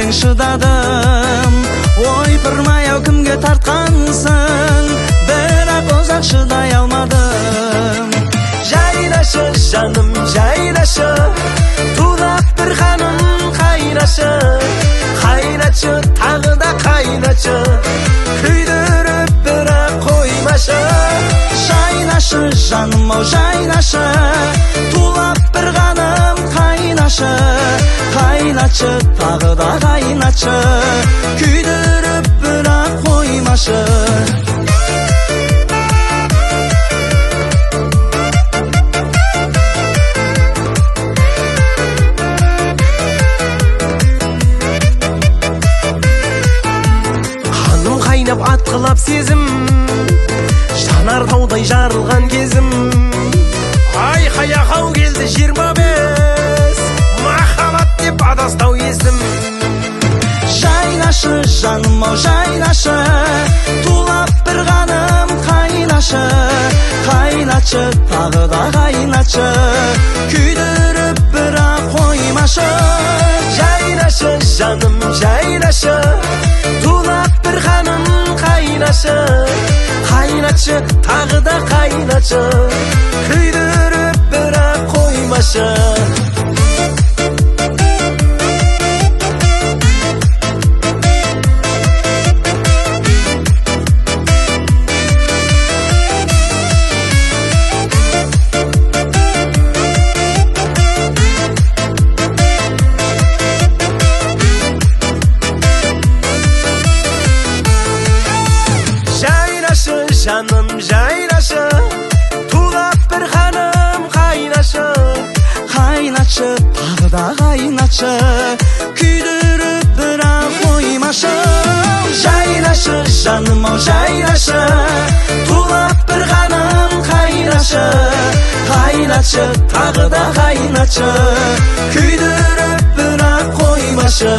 менің шыдадым. Ойпырмай ау кімге тартқансың, бірақ ұзақ шыдай алмадым. Жайнашы жаным жайнашы, тулап бір ханым қайнашы. Қайнатшы тағы да қайнатшы, күйдіріп бірақ қоймашы. Жайнашы жаным ау жайнашы, тулап бір ғаным қайнашы. Қайнатшы тағы да қайнатшы, күйдіріп бірақ қоймашы. Қаным қайнап атқылап сезім, жанар таудай жарылған кезім. Айқай ақау келді 25, махаббат деп адастау есім. Жайнашы жаным ау жайнашы, тулап бір ғаным қайнашы. Қайнатшы тағы да қайнатшы, күйдіріп бірақ қоймашы. Жайнашы жаным жайнашы, тулап бір ханым қайнашы. Қайнатшы тағы да қайнатшы, күйдіріп бірақ қоймашы. Жайнашы жаным жайнашы, тулап бір ханым қайнашы. Қайнатшы тағы да қайнатшы, күйдіріп бірақ қоймашы. Жайнашы жаным ау жайнашы, тулап бір ғаным қайнашы. Қайнатшы тағы да қайнатшы, күйдіріп бірақ қоймашы.